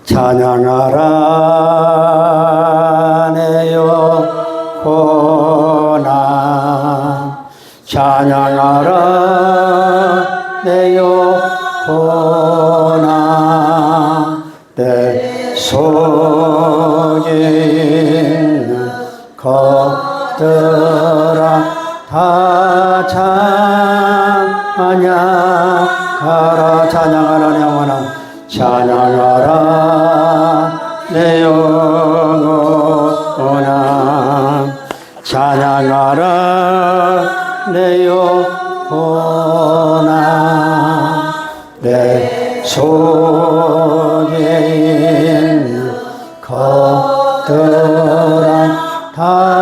찬양하라 내 영혼아 찬양하라 내 영혼아 내 속에 있는 것들아 다 찬양하라 찬양하라 내 영혼아 찬양하라 내 영혼아 찬양하라 내 영혼아 내 속에 있는 것들아 다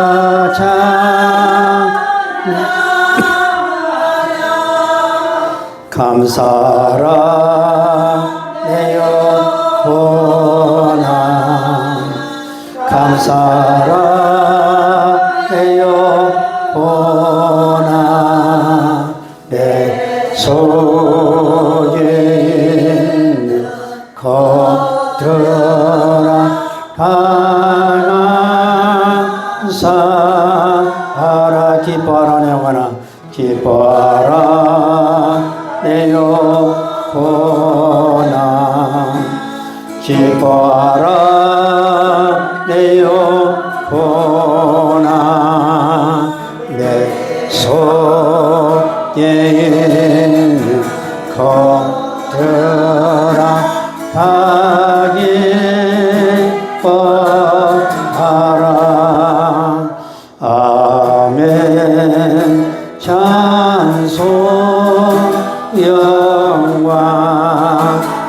감사하라 내 영혼아 감사하라 내 영혼아 내 속에 있는 것들아 감사하라 기뻐하라 내 영혼아 기뻐하라 내 영혼아 기뻐하라 내 영혼아 내 속에 있는 것들아 다 기뻐하라 아멘 찬송 영광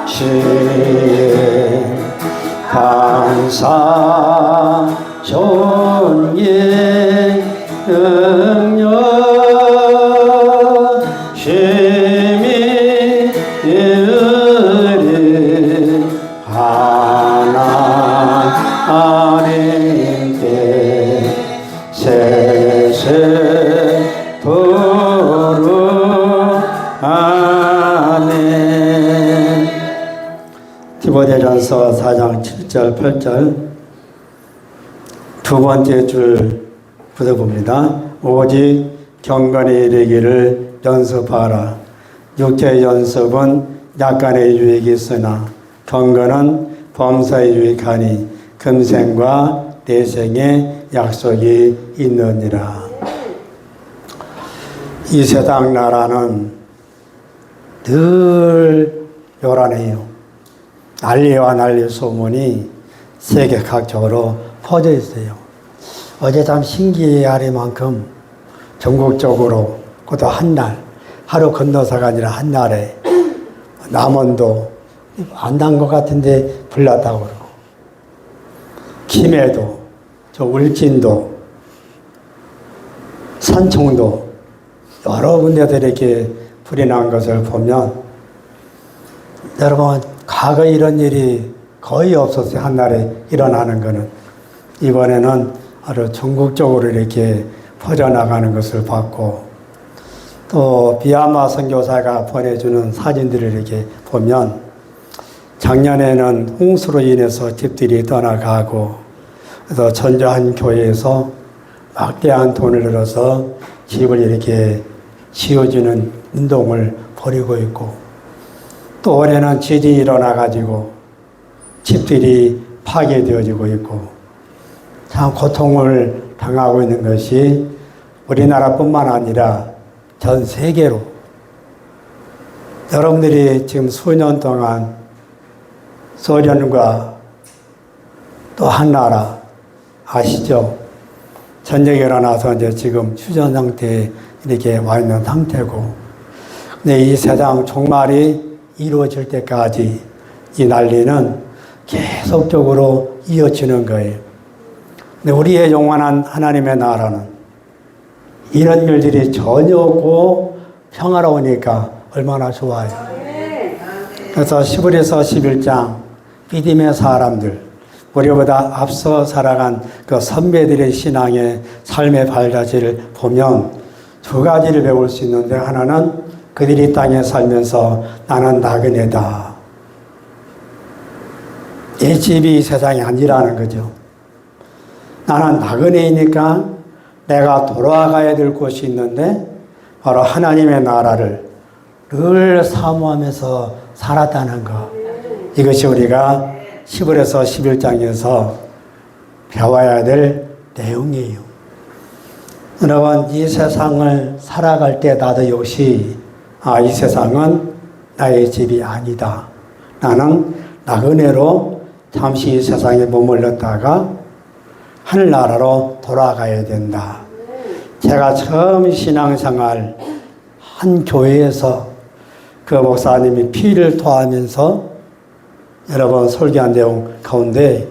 시 감사 존귀 능력 심히 의리 하나님께 세세 아멘. 디모데전서 4장 7절 8절 두 번째 줄 붙여봅니다. 오직 경건에 이르기를 연습하라. 육체의 연습은 약간의 유익이 있으나 경건은 범사에 유익하니 금생과 내생의 약속이 있느니라. 이 세상 나라는 늘 요란해요. 난리와 난리 소문이 세계 각적으로 퍼져 있어요. 어제 참 신기하리만큼 전국적으로 그것도 한날 하루 건너서가 아니라 한날에 남원도 안 난 것 같은데 불났다고 그러고 김해도 저 울진도 산청도 여러 군데들 이렇게 불이 난 것을 보면 여러분 과거에 이런 일이 거의 없었어요. 한날에 일어나는 거는. 이번에는 아주 전국적으로 이렇게 퍼져나가는 것을 봤고 또 비아마 선교사가 보내주는 사진들을 이렇게 보면 작년에는 홍수로 인해서 집들이 떠나가고 그래서 전주한 교회에서 막대한 돈을 들어서 집을 이렇게 지어주는 운동을 벌이고 있고 또 올해는 지진이 일어나가지고 집들이 파괴되어지고 있고 참 고통을 당하고 있는 것이 우리나라뿐만 아니라 전 세계로 여러분들이 지금 수년 동안 소련과 또 한나라 아시죠? 전쟁이 일어나서 이제 지금 휴전 상태에 이렇게 와 있는 상태고 근데 이 세상 종말이 이루어질 때까지 이 난리는 계속적으로 이어지는 거예요. 근데 우리의 영원한 하나님의 나라는 이런 일들이 전혀 없고 평화로우니까 얼마나 좋아요. 그래서 시브리서 11장 믿음의 사람들 우리보다 앞서 살아간 그 선배들의 신앙의 삶의 발자취를 보면 두 가지를 배울 수 있는데 하나는 그들이 땅에 살면서 나는 나그네다. 내 집이 이 세상이 아니라는 거죠. 나는 나그네이니까 내가 돌아가야 될 곳이 있는데 바로 하나님의 나라를 늘 사모하면서 살았다는 것. 이것이 우리가 10월에서 11장에서 배워야 될 내용이에요. 여러분, 이 세상을 살아갈 때 나도 역시 이 세상은 나의 집이 아니다. 나는 나그네로 잠시 이 세상에 머물렀다가 하늘나라로 돌아가야 된다. 제가 처음 신앙생활 한 교회에서 그 목사님이 피를 토하면서 여러분 설교한 내용 가운데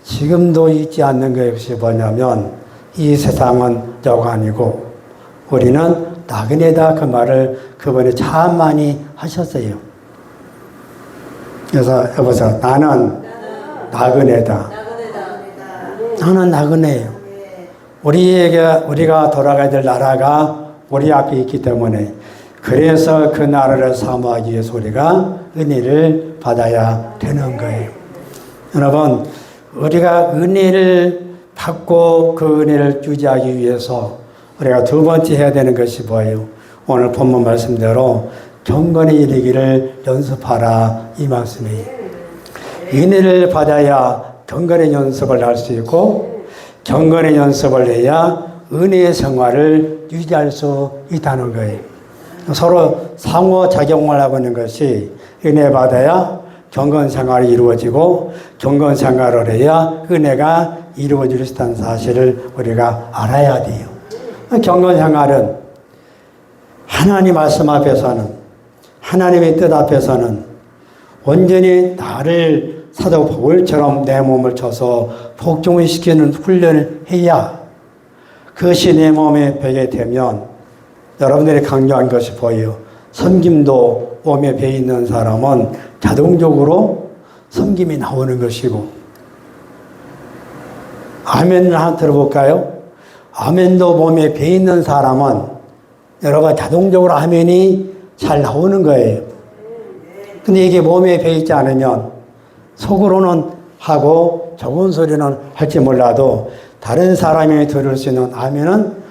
지금도 잊지 않는 것이 뭐냐면 이 세상은 여관이고 우리는 나그네다, 그 말을 그분이 참 많이 하셨어요. 그래서 여보세요. 나는 나그네다. 나는 나그네예요. 우리가 돌아가야 될 나라가 우리 앞에 있기 때문에 그래서 그 나라를 사모하기 위해서 우리가 은혜를 받아야 되는 거예요. 여러분, 우리가 은혜를 받고 그 은혜를 유지하기 위해서 우리가 두 번째 해야 되는 것이 뭐예요? 오늘 본문 말씀대로 경건에 이르기를 연습하라, 이 말씀이에요. 은혜를 받아야 경건의 연습을 할 수 있고 경건의 연습을 해야 은혜의 생활을 유지할 수 있다는 거예요. 서로 상호작용을 하고 있는 것이 은혜 받아야 경건 생활이 이루어지고 경건 생활을 해야 은혜가 이루어질 수 있다는 사실을 우리가 알아야 돼요. 경건 생활은 하나님 말씀 앞에서는, 하나님의 뜻 앞에서는 온전히 나를 사도 바울처럼 내 몸을 쳐서 복종을 시키는 훈련을 해야 그것이 내 몸에 배게 되면 여러분들이 강조한 것이 보여요. 섬김도 몸에 배 있는 사람은 자동적으로 섬김이 나오는 것이고, 아멘을 한번 들어볼까요? 아멘도 몸에 배 있는 사람은 여러분 자동적으로 아멘이 잘 나오는 거예요. 근데 이게 몸에 배 있지 않으면 속으로는 하고 좋은 소리는 할지 몰라도 다른 사람이 들을 수 있는 아멘은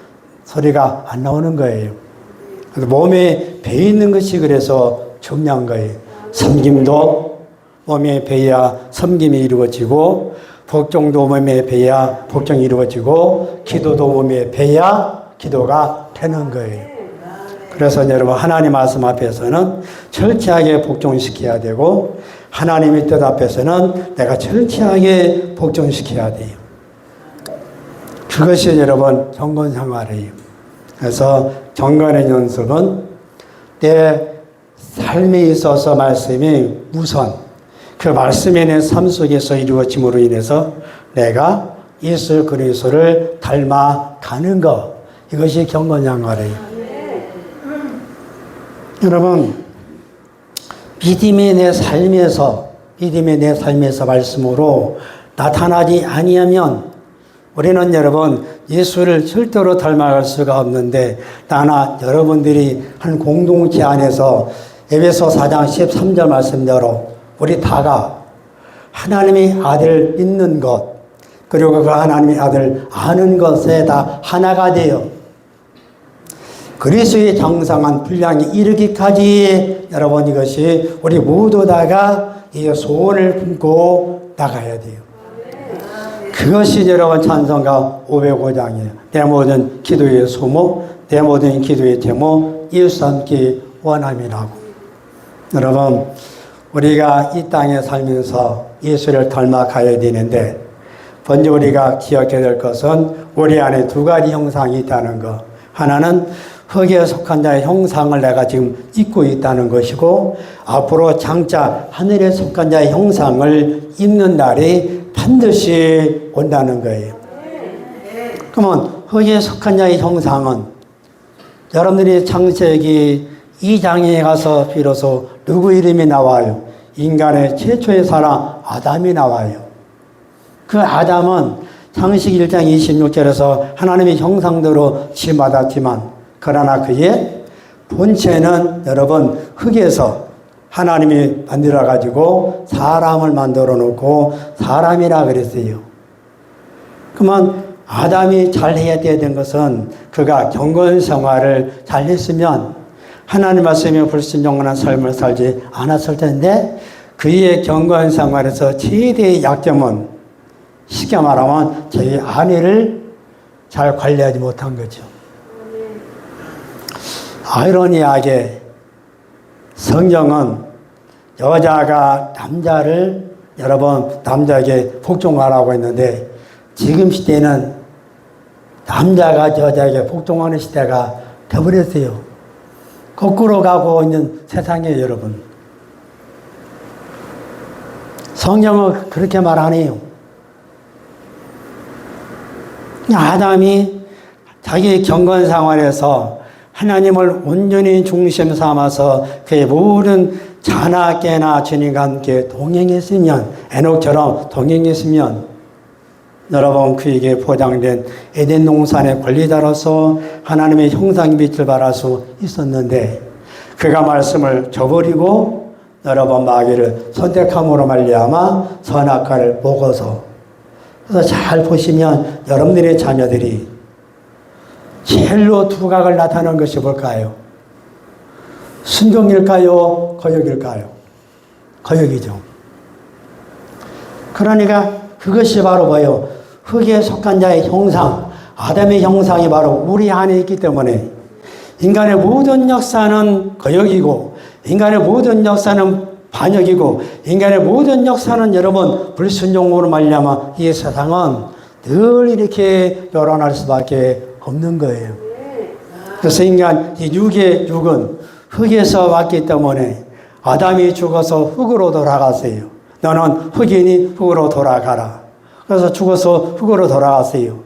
소리가 안 나오는 거예요. 그래서 몸에 배 있는 것이 그래서 중요한 거예요. 섬김도 몸에 배야 섬김이 이루어지고, 복종도 몸에 배야 복종이 이루어지고, 기도도 몸에 배야 기도가 되는 거예요. 그래서 여러분, 하나님 말씀 앞에서는 철저하게 복종시켜야 되고 하나님의 뜻 앞에서는 내가 철저하게 복종시켜야 돼요. 그것이 여러분 경건 생활이에요. 그래서 경건의 연습은 내 삶에 있어서 말씀이 우선, 그 말씀이 내 삶 속에서 이루어짐으로 인해서 내가 예수 그리스도를 닮아가는 것, 이것이 경건 생활이에요. 여러분, 믿음이 내 삶에서 말씀으로 나타나지 아니하면 우리는 여러분 예수를 절대로 닮아갈 수가 없는데, 나나 여러분들이 한 공동체 안에서 에베소 4장 13절 말씀대로 우리 다가 하나님의 아들을 믿는 것, 그리고 그 하나님의 아들을 아는 것에 다 하나가 되어 그리스도의 장성한 분량이 이르기까지 여러분 이것이 우리 모두 다가 이 소원을 품고 나가야 돼요. 그것이 여러분 찬송가 505장이에요. 내 모든 기도의 소모, 내 모든 기도의 제목, 예수 함께 원함이라고. 여러분, 우리가 이 땅에 살면서 예수를 닮아가야 되는데, 먼저 우리가 기억해야 될 것은 우리 안에 두 가지 형상이 있다는 것. 하나는 흙에 속한 자의 형상을 내가 지금 입고 있다는 것이고, 앞으로 장차 하늘에 속한 자의 형상을 입는 날이 반드시 온다는 거예요. 그러면 흙에 속한 자의 형상은 여러분들이 창세기 2장에 가서 비로소 누구 이름이 나와요? 인간의 최초의 사람 아담이 나와요. 그 아담은 창세기 1장 26절에서 하나님의 형상대로 지음받았지만, 그러나 그의 본체는 여러분 흙에서 하나님이 만들어 가지고 사람을 만들어 놓고 사람이라 그랬어요. 그러면 아담이 잘 해야 되는 것은 그가 경건 생활을 잘 했으면 하나님 말씀에 불순종하는 삶을 살지 않았을 텐데 그의 경건 생활에서 최대의 약점은 쉽게 말하면 자기 아내를 잘 관리하지 못한 거죠. 아이러니하게 성경은 여자가 남자를 여러분 남자에게 복종하라고 했는데 지금 시대는 남자가 여자에게 복종하는 시대가 되어버렸어요. 거꾸로 가고 있는 세상이에요, 여러분. 성경은 그렇게 말 안 해요. 아담이 자기 경건 생활에서 하나님을 온전히 중심 삼아서 그의 모든 자나 깨나 주님과 함께 동행했으면 에녹처럼 동행했으면 여러분 그에게 보장된 에덴 동산의 권리자로서 하나님의 형상의 빛을 발할 수 있었는데 그가 말씀을 저버리고 여러분 마귀를 선택함으로 말미암아 선악과를 먹어서 그래서 잘 보시면 여러분들의 자녀들이 제일로 두각을 나타내는 것이 뭘까요? 순종일까요? 거역일까요? 거역이죠. 그러니까 그것이 바로 뭐예요? 흙에 속한 자의 형상, 아담의 형상이 바로 우리 안에 있기 때문에 인간의 모든 역사는 거역이고 인간의 모든 역사는 반역이고 인간의 모든 역사는 여러분 불순종으로 말미암아 이 세상은 늘 이렇게 요란할 수밖에 없는 거예요. 그래서 인간 이 육의 육은 흙에서 왔기 때문에 아담이 죽어서 흙으로 돌아갔어요. 너는 흙이니 흙으로 돌아가라. 그래서 죽어서 흙으로 돌아갔어요.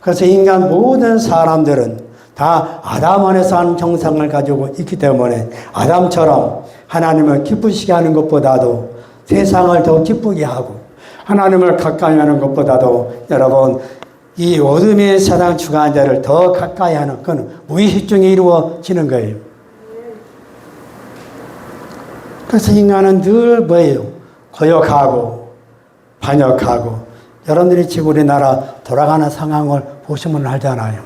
그래서 인간 모든 사람들은 다 아담 안에서 한 형상을 가지고 있기 때문에 아담처럼 하나님을 기쁘시게 하는 것보다도 세상을 더 기쁘게 하고 하나님을 가까이 하는 것보다도 여러분 이 어둠의 세상 주관자를 더 가까이 하는 그건 무의식 중에 이루어지는 거예요. 그래서 인간은 늘 뭐예요? 거역하고 반역하고 여러분들이 지금 우리나라 돌아가는 상황을 보시면 알잖아요.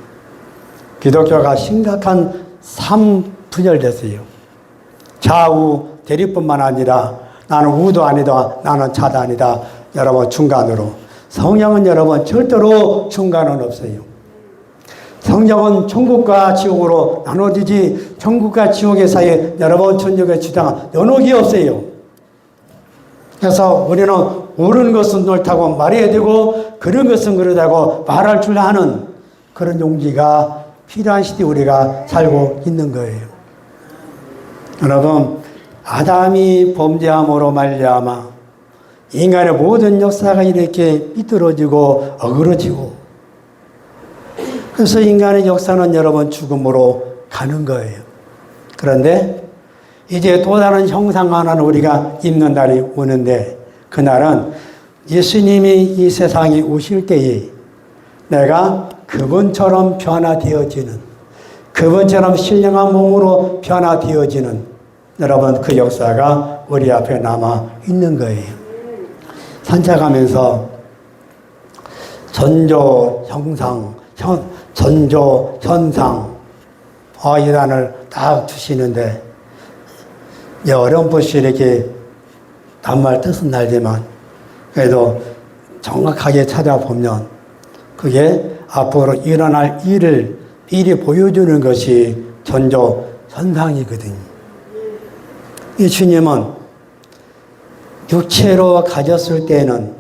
기독교가 심각한 3분열됐어요. 좌우 대립뿐만 아니라 나는 우도 아니다, 나는 좌도 아니다. 여러분 중간으로. 성경은 여러분 절대로 중간은 없어요. 성경은 천국과 지옥으로 나눠지지 천국과 지옥의 사이에 여러분 천국의 주장은 연옥이 없어요. 그래서 우리는 옳은 것은 옳다고 말해야 되고 그런 것은 그러다고 말할 줄 아는 그런 용기가 필요한 시대에 우리가 살고 있는 거예요. 여러분 아담이 범죄함으로 말미암아 인간의 모든 역사가 이렇게 삐뚤어지고 어그러지고 그래서 인간의 역사는 여러분 죽음으로 가는 거예요. 그런데 이제 또 다른 형상 하나는 우리가 입는 날이 오는데 그날은 예수님이 이 세상에 오실 때에 내가 그분처럼 변화되어지는 그분처럼 신령한 몸으로 변화되어지는 여러분 그 역사가 우리 앞에 남아 있는 거예요. 산책하면서 전조 형상, 전조 현상 이 단을 딱 주시는데 어렴풋이 이렇게 단말 뜻은 알지만 그래도 정확하게 찾아보면 그게 앞으로 일어날 일을 미리 보여주는 것이 전조 현상이거든요. 이 주님은 육체로 가졌을 때는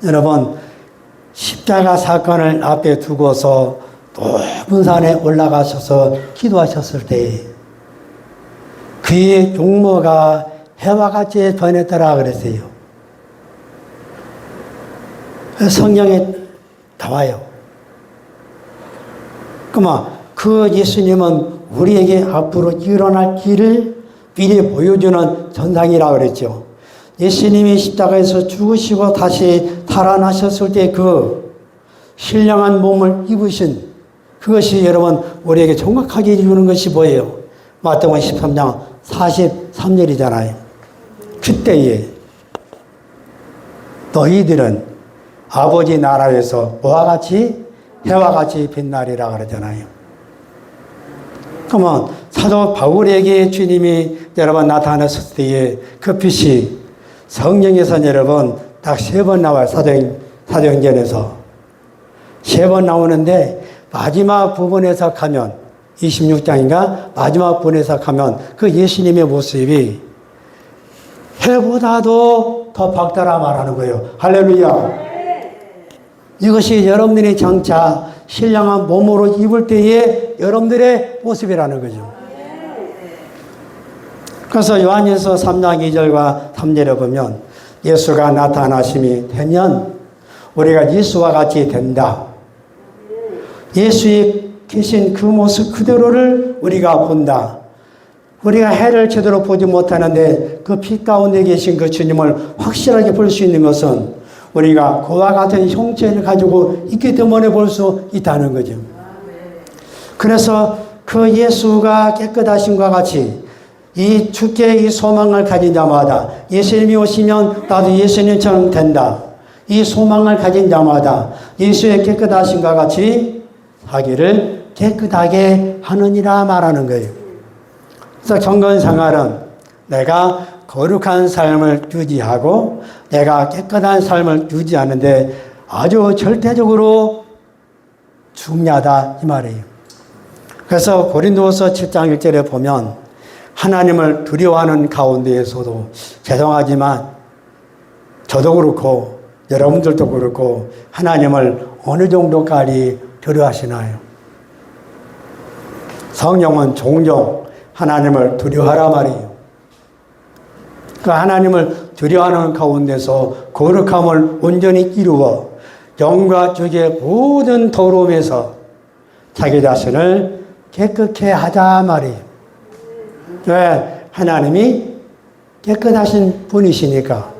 여러분 십자가 사건을 앞에 두고서 높은 산에 올라가셔서 기도하셨을 때 그의 용모가 해와 같이 변했더라 그랬어요. 성경에 나와요. 그러면 그 예수님은 우리에게 앞으로 일어날 길을 미리 보여주는 전상이라고 그랬죠. 예수님이 십자가에서 죽으시고 다시 살아나셨을 때 그 신령한 몸을 입으신 그것이 여러분 우리에게 정확하게 이루는 것이 뭐예요? 마태복음 13장 3절이잖아요. 그때에 너희들은 아버지 나라에서 뭐와 같이? 해와 같이 빛나리라 그러잖아요. 그러면 사도 바울에게 주님이 여러분 나타났을 때에 그 빛이 성경에서 여러분 딱 3번 나와요. 사도행전에서 3번 나오는데 마지막 부분에서 가면 26장인가 마지막 부분에서 가면 그 예수님의 모습이 해보다도 더 밝다라 말하는 거예요. 할렐루야. 이것이 여러분들이 장차 신령한 몸으로 입을 때의 여러분들의 모습이라는 거죠. 그래서 요한일서 3장 2절과 3절에 보면 예수가 나타나심이 되면 우리가 예수와 같이 된다. 예수의 계신 그 모습 그대로를 우리가 본다. 우리가 해를 제대로 보지 못하는데 그 빛 가운데 계신 그 주님을 확실하게 볼 수 있는 것은 우리가 그와 같은 형체를 가지고 있기 때문에 볼 수 있다는 거죠. 그래서 그 예수가 깨끗하심과 같이 이 주께 이 소망을 가진 자마다 예수님이 오시면 나도 예수님처럼 된다. 이 소망을 가진 자마다 예수의 깨끗하심과 같이 하기를 깨끗하게 하느니라 말하는 거예요. 그래서 경건생활은 내가 거룩한 삶을 유지하고 내가 깨끗한 삶을 유지하는데 아주 절대적으로 중요하다 이 말이에요. 그래서 고린도서 7장 1절에 보면 하나님을 두려워하는 가운데에서도 죄송하지만 저도 그렇고 여러분들도 그렇고 하나님을 어느 정도까지 두려워하시나요? 성령은 종종 하나님을 두려워하라 말이에요. 그 하나님을 두려워하는 가운데서 거룩함을 온전히 이루어 영과 죽의 모든 더러움에서 자기 자신을 깨끗게 하자 말이에요. 왜? 하나님이 깨끗하신 분이시니까.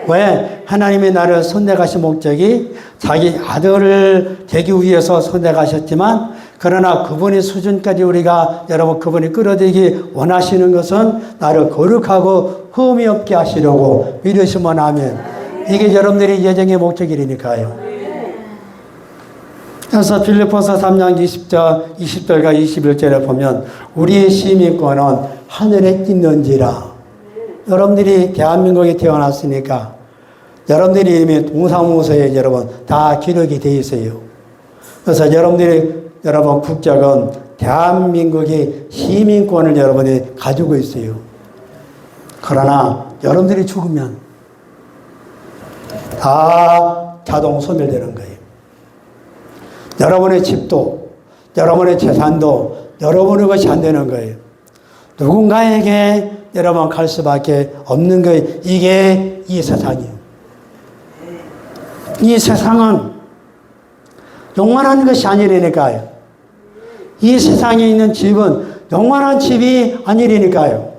왜? 하나님이 나를 선택하신 목적이 자기 아들을 되기 위해서 선택하셨지만 그러나 그분의 수준까지 우리가 여러분 그분이 끌어들이기 원하시는 것은 나를 거룩하고 흠이 없게 하시려고 믿으시면 아멘. 이게 여러분들의 예정의 목적이니까요. 그래서 빌립보서 3장 20절과 21절에 보면 우리의 시민권은 하늘에 있는지라. 여러분들이 대한민국에 태어났으니까 여러분들이 이미 동사무소에 여러분 다 기록이 되어 있어요. 그래서 여러분 국적은 대한민국의 시민권을 여러분이 가지고 있어요. 그러나 여러분들이 죽으면 다 자동 소멸되는 거예요. 여러분의 집도 여러분의 재산도 여러분의 것이 안 되는 거예요. 누군가에게 여러분 갈 수밖에 없는 거예요. 이게 이 세상이에요. 이 세상은 영원한 것이 아니라니까요. 이 세상에 있는 집은 영원한 집이 아니라니까요.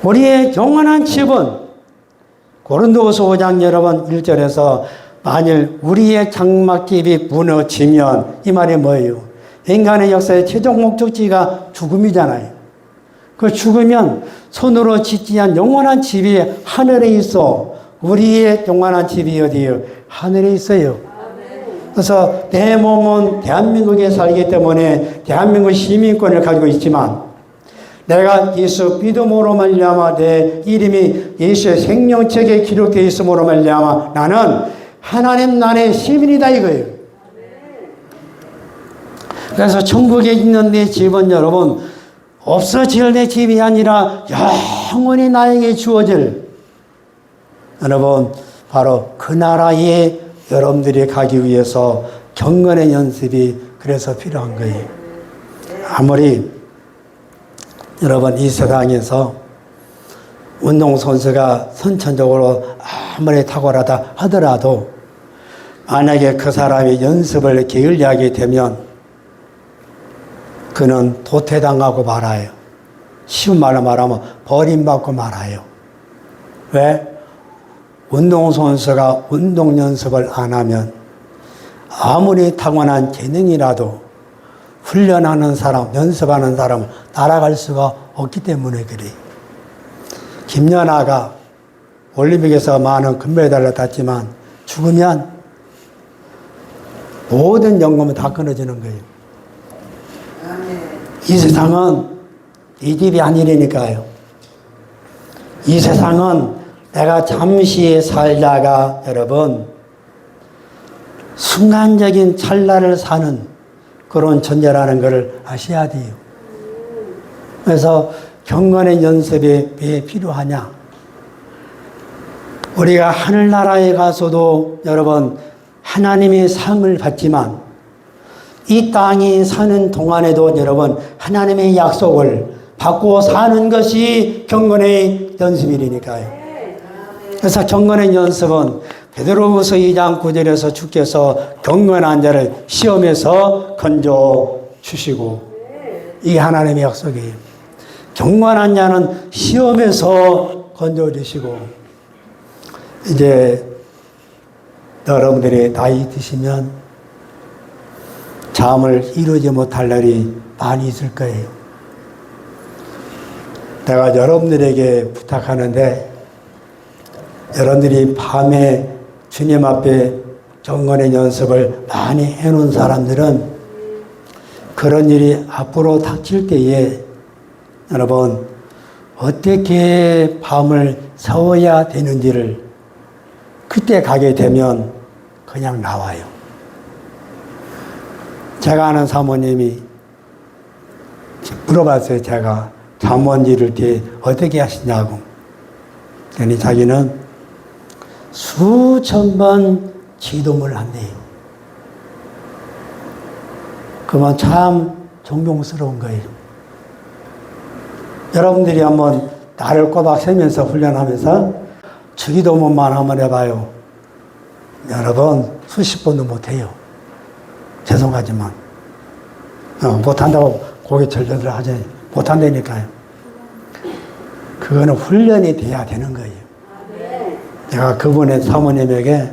우리의 영원한 집은 고린도후서 5장 여러분 1절에서 만일 우리의 장막집이 무너지면 이 말이 뭐예요? 인간의 역사의 최종 목적지가 죽음이잖아요. 그 죽으면 손으로 짓지 않은 영원한 집이 하늘에 있어. 우리의 영원한 집이 어디예요? 하늘에 있어요. 그래서 내 몸은 대한민국에 살기 때문에 대한민국 시민권을 가지고 있지만 내가 예수 믿음으로 말미암아 내 이름이 예수의 생명책에 기록되어 있음으로 말미암아 나는 하나님 나라의 시민이다 이거예요. 그래서 천국에 있는 내 집은 여러분 없어질 내 집이 아니라 영원히 나에게 주어질 여러분 바로 그 나라에 여러분들이 가기 위해서 경건의 연습이 그래서 필요한 거예요. 아무리 여러분 이 세상에서 운동선수가 선천적으로 아무리 탁월하다 하더라도 만약에 그 사람이 연습을 게을리하게 되면 그는 도태당하고 말아요. 쉬운 말로 말하면 버림받고 말아요. 왜? 운동선수가 운동 연습을 안 하면 아무리 타고난 재능이라도 훈련하는 사람, 연습하는 사람은 따라갈 수가 없기 때문에 그래. 김연아가 올림픽에서 많은 금메달을 땄지만 죽으면 모든 연금은 다 끊어지는 거예요. 이 세상은 이 집이 아니라니까요. 이 세상은 내가 잠시 살다가 여러분 순간적인 찰나를 사는 그런 존재라는 것을 아셔야 돼요. 그래서 경건의 연습이 왜 필요하냐? 우리가 하늘나라에 가서도 여러분 하나님의 상을 받지만 이 땅이 사는 동안에도 여러분 하나님의 약속을 받고 사는 것이 경건의 연습이니까요. 그래서 경건의 연습은 베드로후서 2장 9절에서 주께서 경건한 자를 시험에서 건져 주시고 이게 하나님의 약속이에요. 경건한 자는 시험에서 건져 주시고 이제 여러분들이 나이 드시면 잠을 이루지 못할 날이 많이 있을 거예요. 내가 여러분들에게 부탁하는데 여러분들이 밤에 주님 앞에 경건의 연습을 많이 해놓은 사람들은 그런 일이 앞으로 닥칠 때에 여러분 어떻게 밤을 새워야 되는지를 그때 가게 되면 그냥 나와요. 제가 아는 사모님이 물어봤어요. 제가 잠못 이룰 때 어떻게 하시냐고. 그러니 자기는 수천 번 기도를 한대요. 그건 참 존경스러운 거예요. 여러분들이 한번 나를 꼬박 세면서 훈련하면서 주기도문만 한번 해봐요. 여러분 수십 번도 못해요. 죄송하지만 못한다고 고개 절저들 하지 못한다니까요. 그거는 훈련이 돼야 되는 거예요. 내가 그분의 사모님에게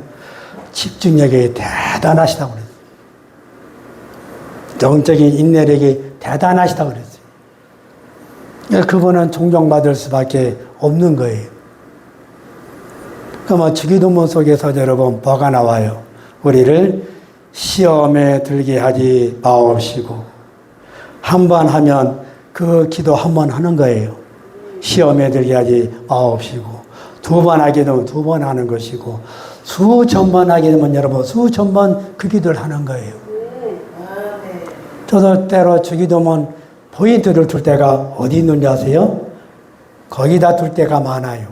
집중력이 대단하시다고 그랬어요. 영적인 인내력이 대단하시다고 그랬어요. 그분은 존경받을 수밖에 없는 거예요. 그러면 주기도문 속에서 여러분 뭐가 나와요? 우리를 시험에 들게 하지 마옵시고 한 번 하면 그 기도 한 번 하는 거예요. 시험에 들게 하지 마옵시고 두 번 하게 되면 두 번 하는 것이고 수천 번 하게 되면 여러분 수천 번 그 기도를 하는 거예요. 저도 때로 주기도문 포인트를 둘 때가 어디 있는지 아세요? 거기다 둘 때가 많아요.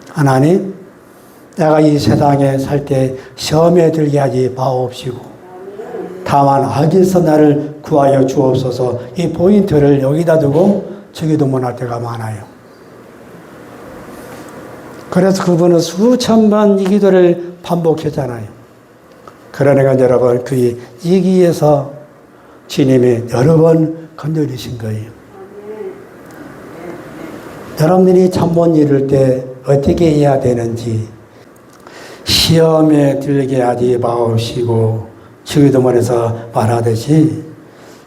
하나님, 내가 이 세상에 살 때 시험에 들게 하지 마옵시고 다만 악에서 나를 구하여 주옵소서. 이 포인트를 여기다 두고 주기도문 할 때가 많아요. 그래서 그분은 수천 번 이 기도를 반복했잖아요. 그러니까 여러분 그 이기에서 주님이 여러 번 건져주신 거예요. 여러분들이 잠 못 이룰 때 어떻게 해야 되는지 시험에 들게 하지 마옵시고 주기도문에서 말하듯이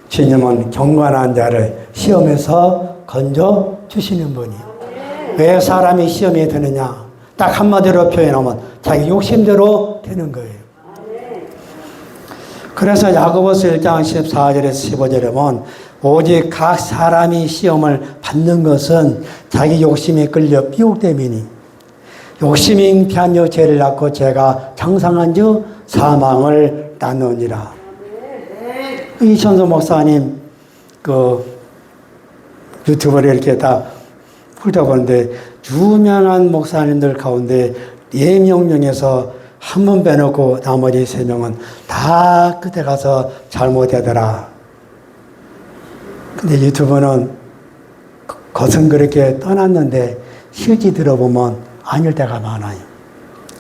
주님은 경건한 자를 시험에서 건져 주시는 분이에요. 왜 사람이 시험에 드느냐? 딱 한마디로 표현하면 자기 욕심대로 되는 거예요. 그래서 야고보서 1장 14절에서 15절에 보면 오직 각 사람이 시험을 받는 것은 자기 욕심에 끌려 미혹됨이니 욕심이 잉태하며 죄를 낳고 죄가 장상한 즉 사망을 낳느니라. 이천수 목사님 그 유튜브를 이렇게 다 훑어보는데 유명한 목사님들 가운데 4명 중에서 한 번 빼놓고 나머지 3명은 다 끝에 가서 잘못하더라. 근데 유튜브는 겉은 그렇게 떠났는데 실제 들어보면 아닐 때가 많아요.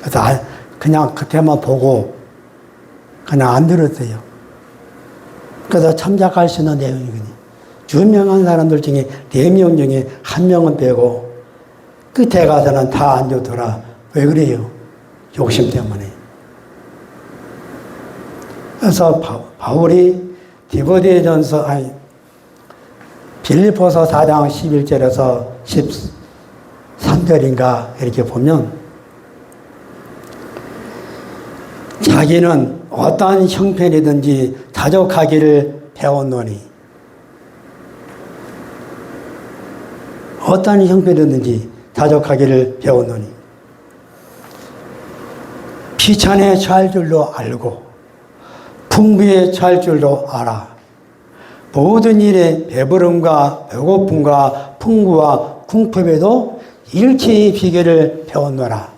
그래서 그냥 그때만 보고 그냥 안 들었어요. 그래서 참작할 수 있는 내용이거든요. 유명한 사람들 중에 4명 중에 1명은 빼고 끝에 가서는 다 안 좋더라. 왜 그래요? 욕심 때문에. 그래서 바울이 디모데전서 빌립보서 4장 11절에서 13절인가 이렇게 보면 자기는 어떠한 형편이든지 자족하기를 배웠노니 어떠한 형편이든지 자족하기를 배웠노니 비천에 처할 줄도 알고 풍부에 처할 줄도 알아. 모든 일에 배부름과 배고픔과 풍부와 궁핍에도 일체의 비결을 배웠노라.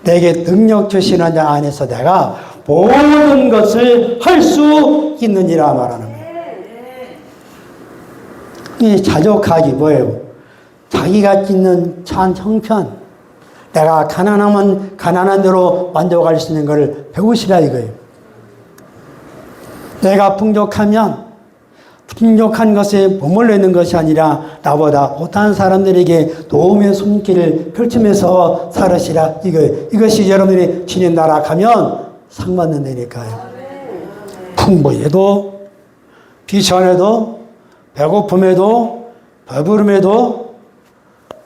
내게 능력 주시는 자 안에서 내가 모든 것을 할 수 있느니라 말하는 거예요. 이 자족하기 뭐예요? 자기가 있는 찬 형편, 내가 가난하면 가난한 대로 만족할 수 있는 것을 배우시라 이거예요. 내가 풍족하면 풍족한 것에 머물러 있는 것이 아니라 나보다 못한 사람들에게 도움의 손길을 펼치면서 살으시라 이거예요. 이것이 여러분들이 주님 나라 가면 상 받는다니까요. 풍부에도 비천에도 배고픔에도 배부름에도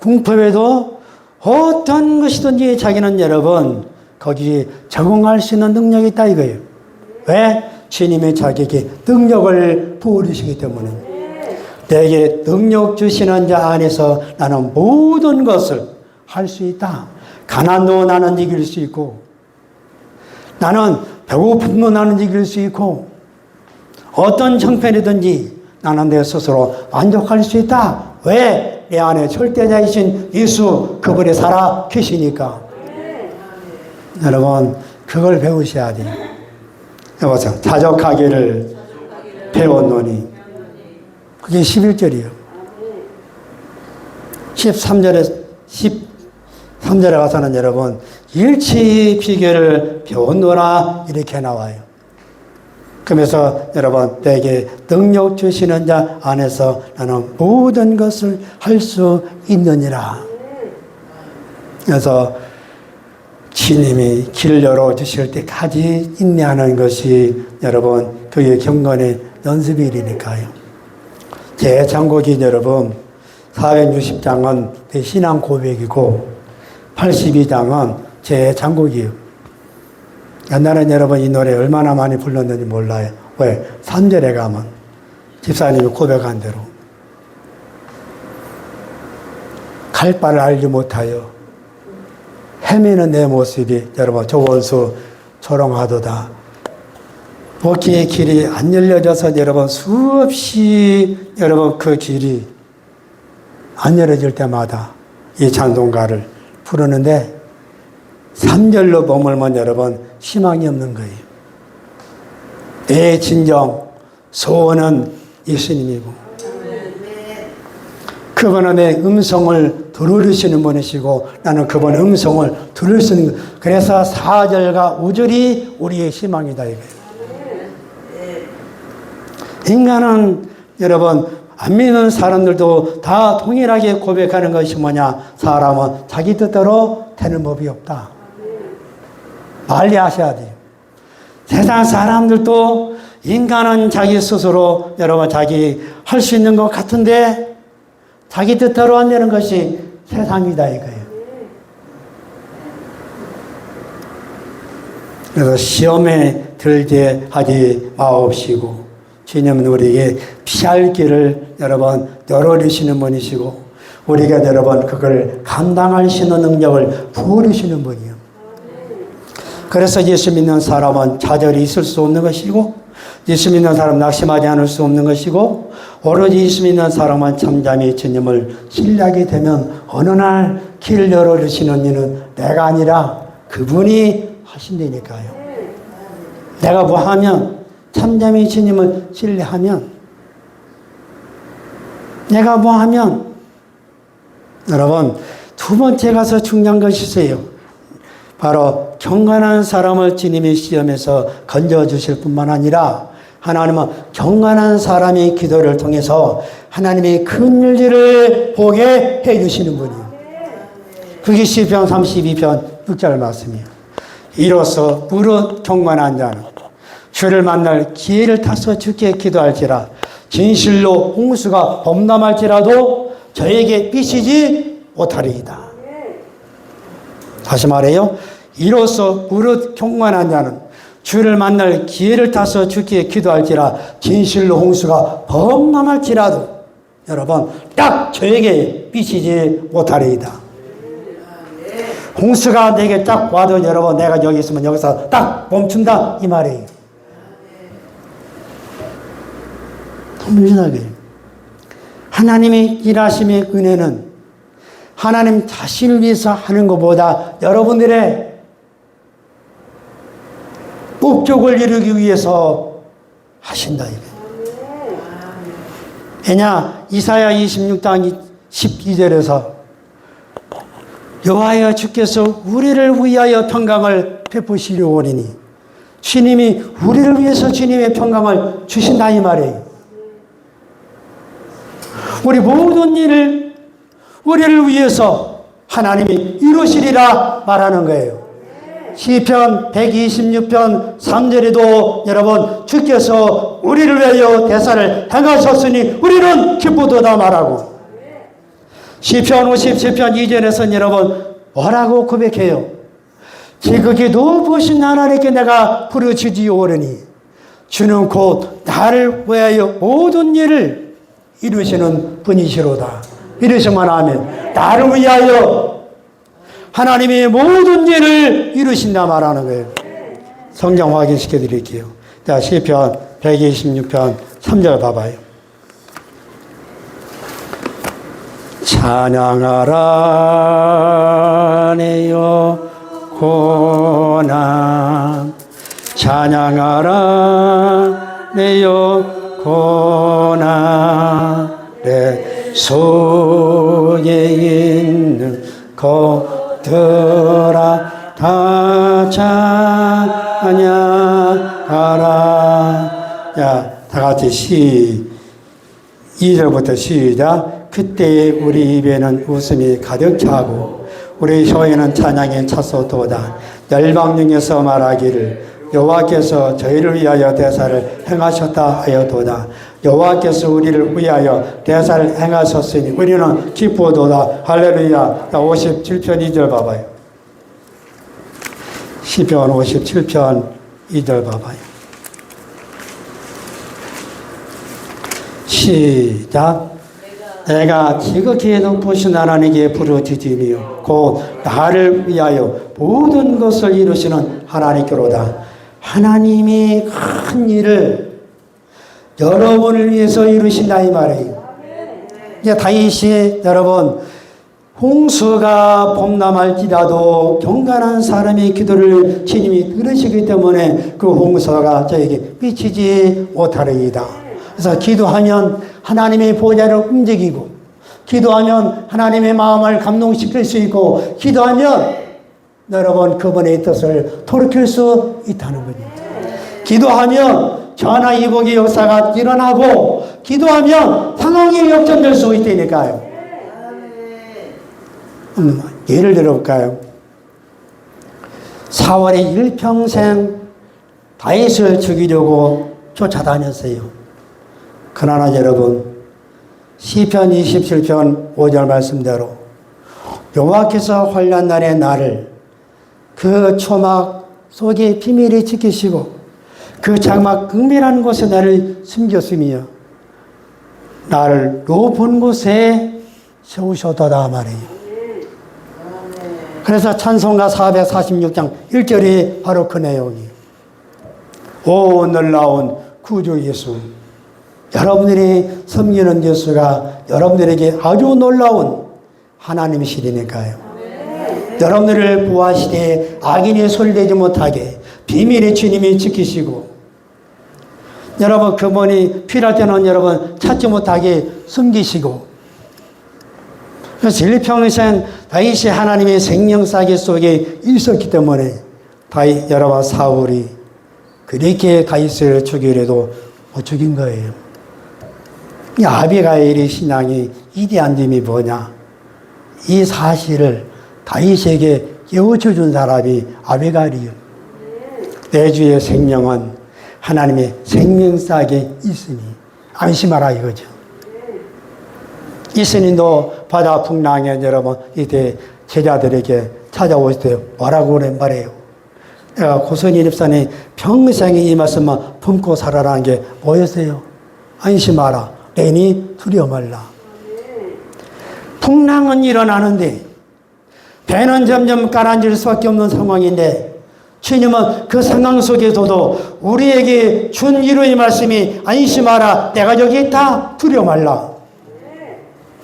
궁핍에도 어떤 것이든지 자기는 여러분 거기에 적응할 수 있는 능력이 있다 이거예요. 왜? 주님이 자기에게 능력을 부어주시기 때문에 내게 능력 주시는 자 안에서 나는 모든 것을 할 수 있다. 가난도 나는 이길 수 있고 나는 배고픔도 나는 이길 수 있고 어떤 형편이든지 나는 내 스스로 만족할 수 있다. 왜? 내 안에 절대자이신 예수 그분이 살아 계시니까. 여러분 그걸 배우셔야 돼요. 여보세요. 자족하기를 배웠노니 그게 11절이에요. 13절에 가서는 여러분 일체의 비결을 배웠노라 이렇게 나와요. 그러면서 여러분 내게 능력 주시는 자 안에서 나는 모든 것을 할 수 있느니라. 그래서 주님이 길 열어주실 때까지 인내하는 것이 여러분 그게 경건의 연습일이니까요. 제 장고기 여러분 460장은 내 신앙 고백이고 82장은 제 장고기예요. 옛날엔 여러분 이 노래 얼마나 많이 불렀는지 몰라요. 왜? 3절에 가면 집사님이 고백한 대로 갈 바를 알지 못하여 헤매는 내 모습이 여러분 저 원수 조롱하도다. 복귀의 길이 안 열려져서 여러분 수없이 여러분 그 길이 안 열려질 때마다 이 찬송가를 부르는데 3절로 머물면 여러분 희망이 없는 거예요. 내 진정 소원은 예수님이고 그분은 내 음성을 들으시는 분이시고 나는 그분 음성을 들을 수 있는 거예요. 그래서 4절과 5절이 우리의 희망이다 이거예요. 인간은 여러분 안 믿는 사람들도 다 동일하게 고백하는 것이 뭐냐? 사람은 자기 뜻대로 되는 법이 없다. 빨리 하셔야 돼요. 세상 사람들도 인간은 자기 스스로 여러분 자기 할 수 있는 것 같은데 자기 뜻대로 안 되는 것이 세상이다 이거예요. 그래서 시험에 들게 하지 마옵시고 주님은 우리에게 피할 길을 여러분 열어주시는 분이시고 우리가 여러분 그걸 감당할 수 있는 능력을 부어주시는 분이에요. 그래서 예수 믿는 사람은 좌절이 있을 수 없는 것이고 예수 믿는 사람은 낙심하지 않을 수 없는 것이고 오로지 예수 믿는 사람은 잠잠히 주님을 신뢰하게 되면 어느 날 길을 열어주시는 이는 내가 아니라 그분이 하신다니까요. 내가 뭐 하면 잠잠히 주님을 신뢰하면 내가 뭐 하면 여러분 두 번째 가서 중요한 것이 있어요. 바로 경건한 사람을 주님의 시험에서 건져주실 뿐만 아니라 하나님은 경건한 사람의 기도를 통해서 하나님의 큰 일들을 보게 해주시는 분이에요. 그게 시편 32편 6절 말씀이에요. 이로써 무릇 경건한 자는 주를 만날 기회를 타서 주께 기도할지라 진실로 홍수가 범람할지라도 저에게 삐치지 못하리이다. 다시 말해요. 이로써 무릇 경건한 자는 주를 만날 기회를 타서 주께 기도할지라 진실로 홍수가 범람할지라도 여러분 딱 저에게 삐치지 못하리이다. 홍수가 내게 딱 와도 여러분 내가 여기 있으면 여기서 딱 멈춘다 이 말이에요. 분명하게 하나님의 일하심의 은혜는 하나님 자신을 위해서 하는 것보다 여러분들의 목적을 이루기 위해서 하신다. 왜냐? 이사야 26장 12절에서 여호와여 주께서 우리를 위하여 평강을 베푸시려 하리니 주님이 우리를 위해서 주님의 평강을 주신다 이 말이에요. 우리 모든 일을 우리를 위해서 하나님이 이루시리라 말하는 거예요. 시편 126편 3절에도 여러분 주께서 우리를 위하여 대사를 행하셨으니 우리는 기쁘도다 말하고 시편 57편 2절에서는 여러분 뭐라고 고백해요? 지극히 높으신 하나님께 내가 부르짖으오리니 주는 곧 나를 위하여 모든 일을 이루시는 분이시로다. 이러시면 하면 나를 위하여 하나님의 모든 일을 이루신다 말하는 거예요. 성경 확인시켜 드릴게요. 자, 시편 126편 3절 봐봐요. 찬양하라 내 영혼아 찬양하라 내 영혼아 내 속에 있는 것들아 다 찬양하라. 자, 다 같이 2절부터 시작. 그때 우리 입에는 웃음이 가득 차고 우리 혀에는 찬양이 찼었도다. 열방 중에서 말하기를 여호와께서 저희를 위하여 대사를 행하셨다 하여도다. 여호와께서 우리를 위하여 대사를 행하셨으니 우리는 기쁘도다. 할렐루야. 57편 2절 봐봐요. 시편 57편 2절 봐봐요. 시작. 내가 지극히 높으신 하나님께 부르짖으며 곧 나를 위하여 모든 것을 이루시는 하나님께로다. 하나님이 큰 일을 여러분을 위해서 이루신다 이 말이에요. 이제 다윗이 여러분 홍수가 범람할지라도 경건한 사람의 기도를 주님이 들으시기 때문에 그 홍수가 저에게 미치지 못하리이다. 그래서 기도하면 하나님의 보좌를 움직이고 기도하면 하나님의 마음을 감동시킬 수 있고 기도하면 여러분 그분의 뜻을 돌이킬 수 있다는 겁니다. 기도하면 전화위복의 역사가 일어나고 기도하면 상황이 역전될 수 있다니까요. 예를 들어볼까요? 사울이 일평생 다윗을 죽이려고 쫓아다녔어요. 그러나 여러분 시편 27편 5절 말씀대로 여호와께서 환난 날에 나를 그 초막 속에 비밀히 지키시고 그 장막 은밀한 곳에 나를 숨겼으며 나를 높은 곳에 세우셨도다 말이에요. 그래서 찬송가 446장 1절이 바로 그 내용이에요. 오 놀라운 구주 예수, 여러분들이 섬기는 예수가 여러분들에게 아주 놀라운 하나님이시니까요. 여러분들을 구하시되 악인이 소리내지 못하게 비밀의 주님이 지키시고 여러분 그분이 필요할 때는 여러분 찾지 못하게 숨기시고 그래서 일평생 다윗이 하나님의 생명사기 속에 있었기 때문에 다윗 여러분 사울이 그렇게 다윗을 죽이려도 못 죽인 거예요. 이 아비가일의 신앙이 위대한 점이 뭐냐? 이 사실을 다윗에게 깨우쳐준 사람이 아비가일이요. 내 주의 생명은 하나님의 생명사기에 있으니 안심하라 이거죠. 예수님도 바다 풍랑에 여러분 이때 제자들에게 찾아오실 때 뭐라고 그래 말해요. 내가 고선희 집사님 평생에 이 말씀만 품고 살아라는 게 뭐였어요? 안심하라. 내니 두려워 말라. 풍랑은 일어나는데 배는 점점 가라앉을 수밖에 없는 상황인데 주님은 그 상황 속에서도 우리에게 준 위로의 말씀이 안심하라. 내가 여기 있다. 두려워 말라.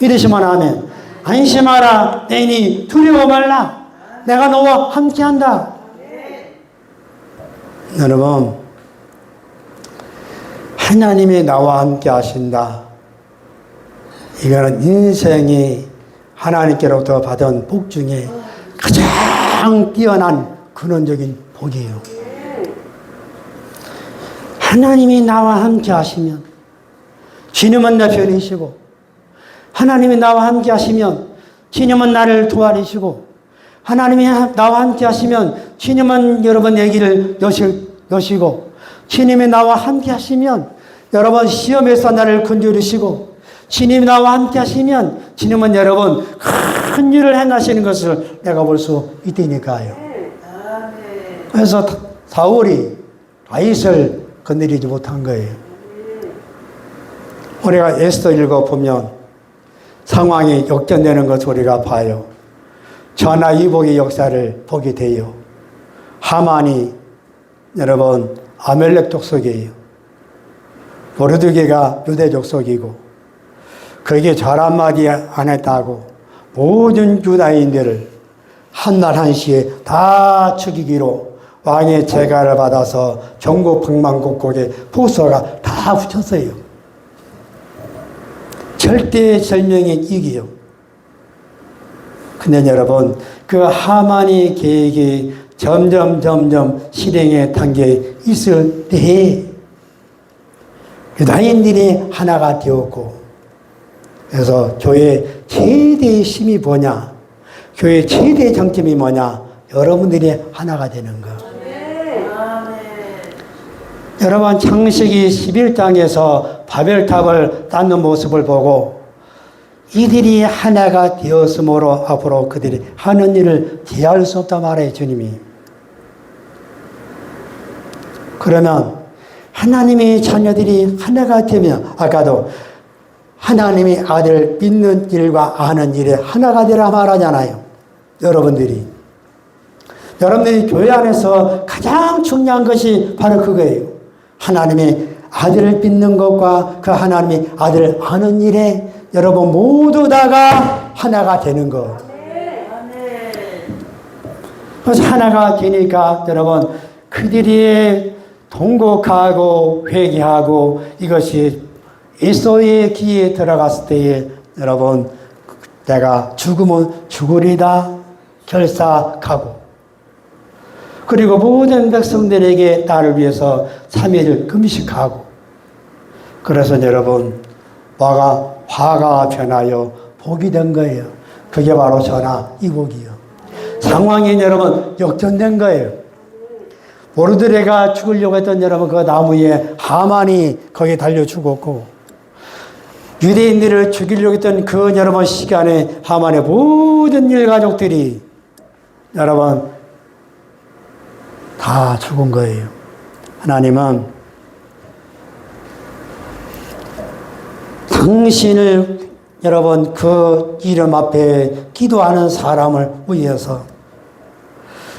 믿으시면 아멘. 안심하라. 내니 두려워 말라. 내가 너와 함께한다. 여러분, 하나님이 나와 함께 하신다. 이거는 인생이 하나님께로부터 받은 복 중에 가장 뛰어난 근원적인 복이에요. 하나님이 나와 함께 하시면 주님은 내 편이시고, 하나님이 나와 함께 하시면 주님은 나를 도와주시고, 하나님이 나와 함께 하시면 주님은 여러분 내 길을 여시고, 주님이 나와 함께 하시면 여러분 시험에서 나를 건져주시고, 주님이 나와 함께 하시면 주님은 여러분 큰 일을 행하시는 것을 내가 볼 수 있다니까요. 그래서 사울이 다윗을 건드리지 못한 거예요. 우리가 에스더 읽어보면 상황이 역전되는 것을 우리가 봐요. 전하위복의 역사를 보게 돼요. 하만이 여러분 아멜렉 족속이에요. 모르드게가 유대 족속이고, 그게 절 한마디 안 했다고 모든 유다인들을 한날 한시에 다 죽이기로 왕의 재가를 받아서 전국 방방곡곡에 포서가 다 붙였어요. 절대절명의 이기요. 근데 여러분, 그 하만의 계획이 점점 실행의 단계에 있을 때에 유다인들이 하나가 되었고, 그래서 교회의 최대의 힘이 뭐냐, 교회의 최대의 장점이 뭐냐, 여러분들이 하나가 되는 거. 여러분, 창세기 11장에서 바벨탑을 쌓는 모습을 보고 이들이 하나가 되었으므로 앞으로 그들이 하는 일을 제할 수 없다 말해요, 주님이. 그러면 하나님의 자녀들이 하나가 되면, 아까도 하나님의 아들 믿는 일과 아는 일에 하나가 되라 말하잖아요. 여러분들이 교회 안에서 가장 중요한 것이 바로 그거예요. 하나님의 아들을 믿는 것과 그 하나님의 아들을 아는 일에 여러분 모두 다가 하나가 되는 것. 그래서 하나가 되니까 여러분 그들이 통곡하고 회개하고 이것이 에서의 귀에 들어갔을 때에 여러분 내가 죽으면 죽으리다 결사하고, 그리고 모든 백성들에게 나를 위해서 3일을 금식하고, 그래서 여러분 화가 변하여 복이 된 거예요. 그게 바로 전하 이복이요. 상황이 여러분 역전된 거예요. 모르드레가 죽으려고 했던 여러분 그 나무에 하만이 거기에 달려 죽었고, 유대인들을 죽이려고 했던 그 여러분 시간에 하만의 모든 일가족들이 여러분 다 죽은 거예요. 하나님은 당신을 여러분 그 이름 앞에 기도하는 사람을 위해서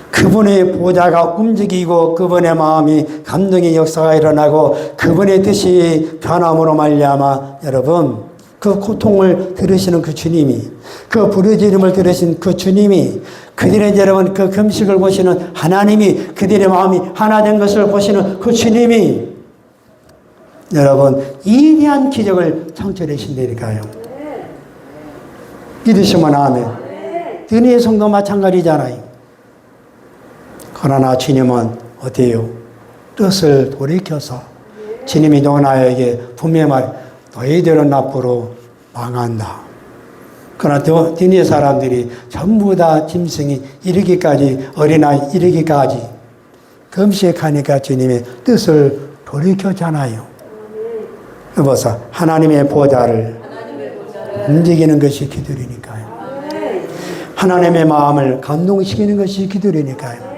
그분의 보좌가 움직이고 그분의 마음이 감동의 역사가 일어나고 그분의 뜻이 변함으로 말미암아 여러분 그 고통을 들으시는 그 주님이, 그 부르짖음을 들으신 그 주님이, 그들의 여러분 그 금식을 보시는 하나님이, 그들의 마음이 하나 된 것을 보시는 그 주님이 여러분 위대한 기적을 창조하신다니까요. 믿으시면 아멘. 은혜의 성도 마찬가지잖아요. 그러나 주님은 어때요? 뜻을 돌이켜서 주님이 너나에게 분명히 말, 너희들은 앞으로 망한다. 그러나 니네 사람들이 전부 다 짐승이 이르기까지, 어린아이 이르기까지 금식하니까 주님의 뜻을 돌이켰잖아요. 여보세요. 하나님의 보좌를 움직이는 것이 기도리니까요. 하나님의 마음을 감동시키는 것이 기도리니까요.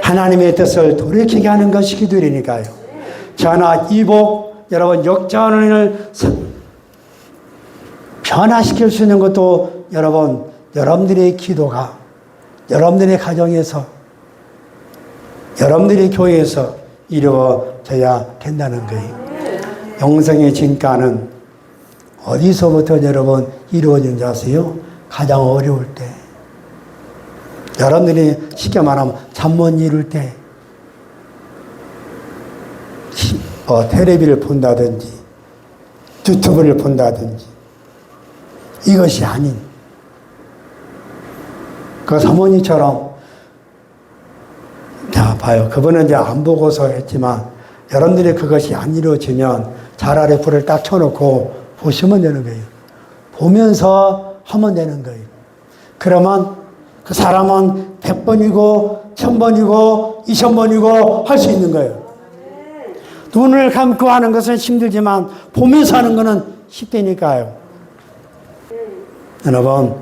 하나님의 뜻을 돌이키게 하는 것이 기도리니까요. 전하, 이복, 여러분 역전을 변화시킬 수 있는 것도 여러분, 여러분들의 기도가 여러분들의 가정에서, 여러분들의 교회에서 이루어져야 된다는 거예요. 영생의 진가는 어디서부터 여러분 이루어지는지 아세요? 가장 어려울 때. 여러분들이 쉽게 말하면 잠 못 이룰 때, 텔레비를 본다든지 유튜브를 본다든지 이것이 아닌 그 사모님처럼, 자 봐요. 그분은 이제 안 보고서 했지만 여러분들이 그것이 안 이루어지면 차라리 불을 딱 켜놓고 보시면 되는 거예요. 보면서 하면 되는 거예요. 그러면 그 사람은 100번이고 1000번이고 2000번이고 할 수 있는 거예요. 눈을 감고 하는 것은 힘들지만 보면서 하는 것은 쉽다니까요. 여러분,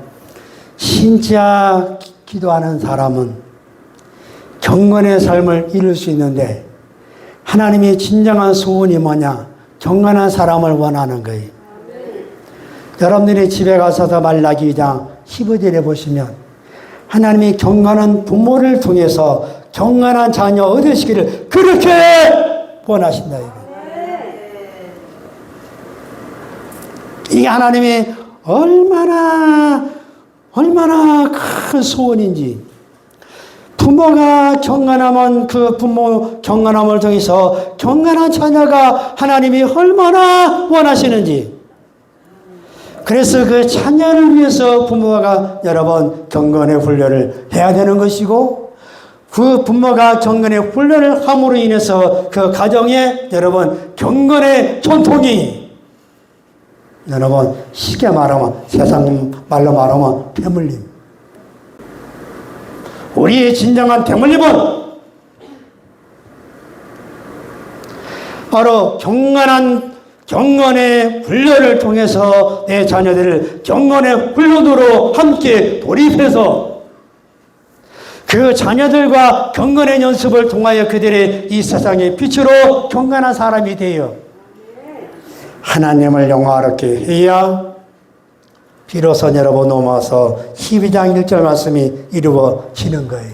진짜 기도하는 사람은 경건의 삶을 이룰 수 있는데, 하나님의 진정한 소원이 뭐냐? 경건한 사람을 원하는 거예요. 여러분들이 집에 가서도 말라기 2장 15절에 보시면 하나님이 경건한 부모를 통해서 경건한 자녀 얻으시기를 그렇게 원하신다. 이게 하나님이 얼마나 큰 소원인지. 부모가 경건하면 그 부모 경건함을 통해서 경건한 자녀가 하나님이 얼마나 원하시는지. 그래서 그 자녀를 위해서 부모가 여러분 경건의 훈련을 해야 되는 것이고, 그 부모가 경건의 훈련을 함으로 인해서 그 가정에 여러분 경건의 전통이, 여러분 쉽게 말하면 세상 말로 말하면 대물림. 우리의 진정한 대물림은 바로 경건의 훈련을 통해서 내 자녀들을 경건의 훈련으로 함께 돌입해서 그 자녀들과 경건의 연습을 통하여 그들의 이 세상의 빛으로 경건한 사람이 되어 하나님을 영화롭게 해야 비로소 여러분 넘어서 12장 1절 말씀이 이루어지는 거예요.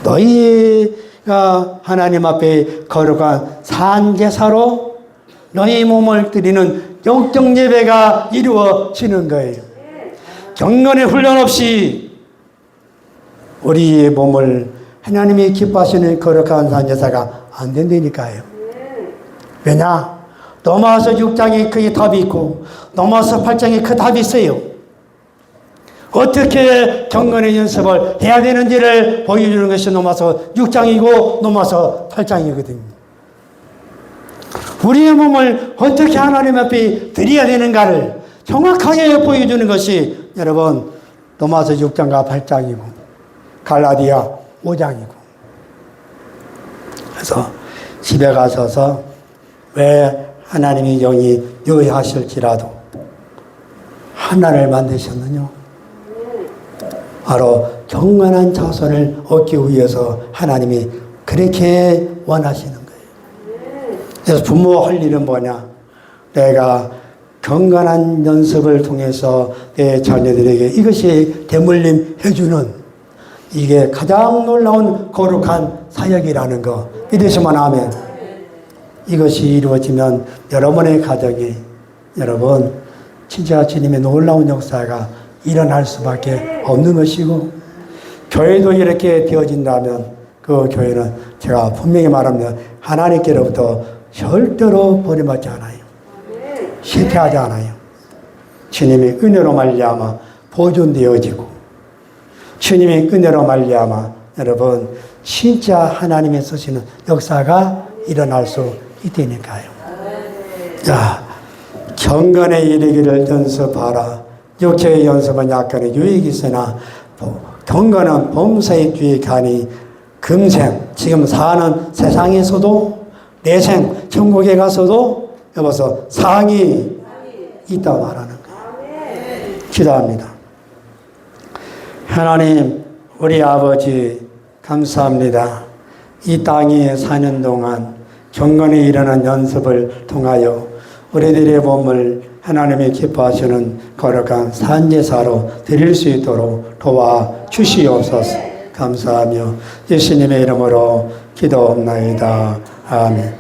너희가 하나님 앞에 거룩한 산제사로 너희 몸을 드리는 영적 예배가 이루어지는 거예요. 경건의 훈련 없이 우리의 몸을 하나님이 기뻐하시는 거룩한 산제사가 안 된다니까요. 왜냐? 로마서 6장에 그 답이 있고 로마서 8장에 그 답이 있어요. 어떻게 경건의 연습을 해야 되는지를 보여주는 것이 로마서 6장이고 로마서 8장이거든요. 우리의 몸을 어떻게 하나님 앞에 드려야 되는가를 정확하게 보여주는 것이 여러분 로마서 6장과 8장이고 갈라디아 5장이고. 그래서 집에 가셔서 왜 하나님이 영이 요해하실지라도 하나를 만드셨느냐? 바로 경건한 자손을 얻기 위해서 하나님이 그렇게 원하시는 거예요. 그래서 부모 할 일은 뭐냐? 내가 경건한 연습을 통해서 내 자녀들에게 이것이 대물림 해주는, 이게 가장 놀라운 거룩한 사역이라는 거 믿으시면 아멘. 이것이 이루어지면 여러분의 가정에 여러분 진짜 주님의 놀라운 역사가 일어날 수밖에 없는 것이고, 교회도 이렇게 되어진다면 그 교회는 제가 분명히 말합니다. 하나님께로부터 절대로 버림받지 않아요. 실패하지 않아요. 주님의 은혜로 말미암아 보존되어지고, 주님의 은혜로 말미암아 여러분 진짜 하나님의 쓰시는 역사가 일어날 수 있다니까요. 자, 경건에 이르기를 연습하라. 육체의 연습은 약간의 유익이 있으나 경건은 범사에 유익하니 금생 지금 사는 세상에서도 내생 천국에 가서도 여보서 상이 있다 말하는 거예요. 기도합니다. 하나님, 우리 아버지 감사합니다. 이 땅에 사는 동안 경건에 이르는 연습을 통하여 우리들의 몸을 하나님이 기뻐하시는 거룩한 산제사로 드릴 수 있도록 도와주시옵소서. 감사하며 예수님의 이름으로 기도옵나이다. 아멘.